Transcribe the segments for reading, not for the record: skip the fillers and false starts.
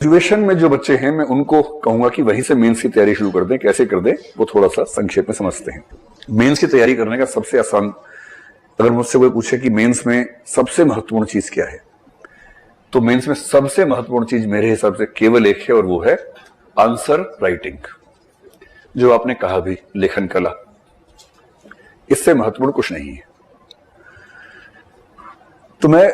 Graduation में जो बच्चे हैं मैं उनको कहूंगा कि वहीं से मेंस की तैयारी शुरू कर दें। कैसे कर दें वो थोड़ा सा संक्षेप में समझते हैं। मेंस की तैयारी करने का सबसे आसान, अगर मुझसे कोई पूछे कि मेंस में सबसे महत्वपूर्ण चीज क्या है, तो मेंस में सबसे महत्वपूर्ण चीज मेरे हिसाब से केवल एक है और वो है आंसर राइटिंग। जो आपने कहा भी, लेखन कला, इससे महत्वपूर्ण कुछ नहीं है। तो मैं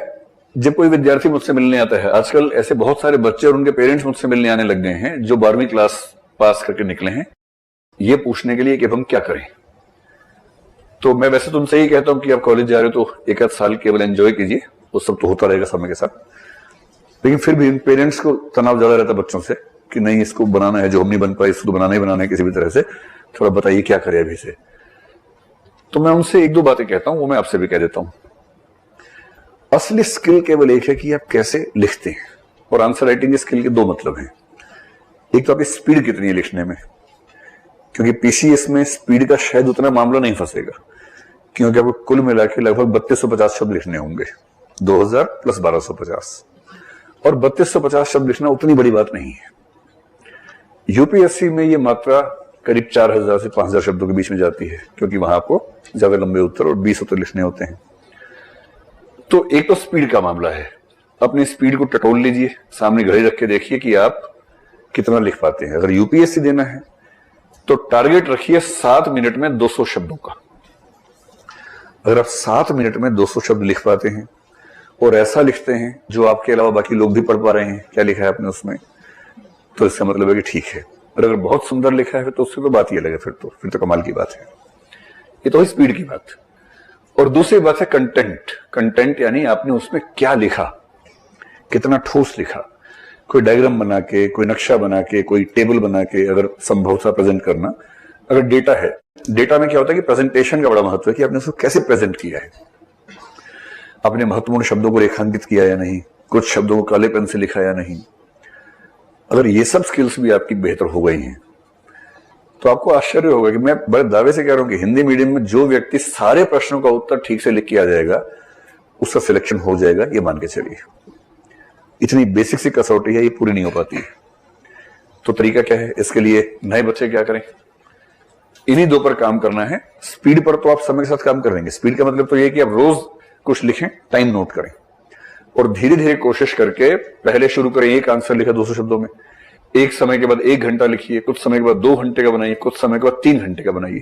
जब कोई विद्यार्थी मुझसे मिलने आता है, आजकल ऐसे बहुत सारे बच्चे और उनके पेरेंट्स मुझसे मिलने आने लग गए हैं जो 12वीं क्लास पास करके निकले हैं, ये पूछने के लिए कि अब हम क्या करें। तो मैं वैसे तो उनसे ही कहता हूं कि आप कॉलेज जा रहे हो तो एक आध साल केवल एंजॉय कीजिए, वो सब तो होता रहेगा समय के साथ। लेकिन फिर भी पेरेंट्स को तनाव ज्यादा रहता है बच्चों से कि नहीं इसको बनाना है, जो हम नहीं बन पाए इसको तो बनाना ही बनाना है किसी भी तरह से, थोड़ा बताइए क्या करें अभी से। तो मैं उनसे एक दो बातें कहता हूं, वो मैं आपसे भी कह देता हूं। असली स्किल केवल एक है कि आप कैसे लिखते हैं, और आंसर राइटिंग स्किल के दो मतलब हैं। एक तो आपकी स्पीड कितनी है लिखने में, क्योंकि पीसीएस में स्पीड का शायद उतना मामला नहीं फंसेगा, क्योंकि आपको कुल मिला के लगभग 3250 शब्द लिखने होंगे, 2000 प्लस 1250, और 3250 शब्द लिखना उतनी बड़ी बात नहीं है। यूपीएससी में ये मात्रा करीब 4000 से 5000 शब्दों के बीच में जाती है, क्योंकि वहां आपको ज्यादा लंबे उत्तर और 20 उत्तर लिखने होते हैं। तो एक तो स्पीड का मामला है, अपनी स्पीड को टटोल लीजिए, सामने घड़ी रख के देखिए कि आप कितना लिख पाते हैं। अगर यूपीएससी देना है तो टारगेट रखिए 7 मिनट में 200 शब्दों का। अगर आप 7 मिनट में 200 शब्द लिख पाते हैं और ऐसा लिखते हैं जो आपके अलावा बाकी लोग भी पढ़ पा रहे हैं, क्या लिखा है आपने उसमें, तो इसका मतलब है कि ठीक है। और अगर बहुत सुंदर लिखा है तो उससे तो बात ही अलग है, फिर तो कमाल की बात है। ये तो स्पीड की बात। और दूसरी बात है कंटेंट। कंटेंट यानी आपने उसमें क्या लिखा, कितना ठोस लिखा। कोई डायग्राम बना के, कोई नक्शा बना के, कोई टेबल बना के अगर संभव था प्रेजेंट करना। अगर डेटा है, डेटा में क्या होता है कि प्रेजेंटेशन का बड़ा महत्व है कि आपने उसको कैसे प्रेजेंट किया है। आपने महत्वपूर्ण शब्दों को रेखांकित किया या नहीं, कुछ शब्दों को काले पेन से लिखा या नहीं। अगर ये सब स्किल्स भी आपकी बेहतर हो गई हैं तो आपको आश्चर्य होगा कि मैं बड़े दावे से कह रहा हूं कि हिंदी मीडियम में जो व्यक्ति सारे प्रश्नों का उत्तर ठीक से लिख के आ जाएगा उसका सिलेक्शन हो जाएगा, ये मान के चलिए। इतनी बेसिक सी कसौटी है, ये पूरी नहीं हो पाती है। तो तरीका क्या है इसके लिए, नए बच्चे क्या करें, इन्हीं दो पर काम करना है। स्पीड पर तो आप समय के साथ काम कर लेंगे। स्पीड का मतलब तो ये कि आप रोज कुछ लिखें, टाइम नोट करें, और धीरे धीरे कोशिश करके पहले शुरू करें एक आंसर लिखा 200 शब्दों में, एक समय के बाद 1 घंटा लिखिए, कुछ समय के बाद 2 घंटे का बनाइए, कुछ समय के बाद 3 घंटे का बनाइए।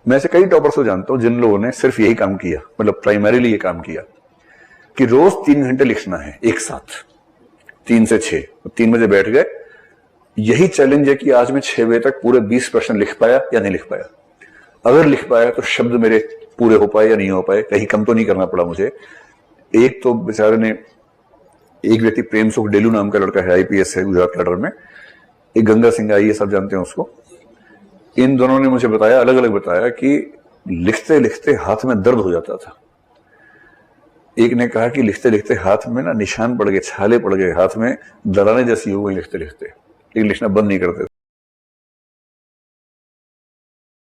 मैं ऐसे कई टॉपर्स को जानता हूं जिन लोगों ने सिर्फ यही काम किया, मतलब प्राइमरीली ये काम किया कि रोज 3 घंटे लिखना है एक साथ, 3 से 6, 3 बजे बैठ गए। यही चैलेंज है कि आज मैं 6 बजे तक पूरे 20 प्रश्न लिख पाया या नहीं लिख पाया। अगर लिख पाया तो शब्द मेरे पूरे हो पाए या नहीं हो पाए, कहीं कम तो नहीं करना पड़ा मुझे। एक तो बेचारे ने, एक व्यक्ति प्रेम सुख डेलू नाम का लड़का है, आईपीएस है गुजरात कैडर में, एक गंगा सिंह आई है, सब जानते हैं उसको। इन दोनों ने मुझे बताया, अलग अलग बताया कि लिखते लिखते हाथ में दर्द हो जाता था। एक ने कहा कि लिखते लिखते हाथ में ना निशान पड़ गए, छाले पड़ गए, हाथ में दरारें जैसी हो गई लिखते लिखते, लेकिन लिखना बंद नहीं करते थे।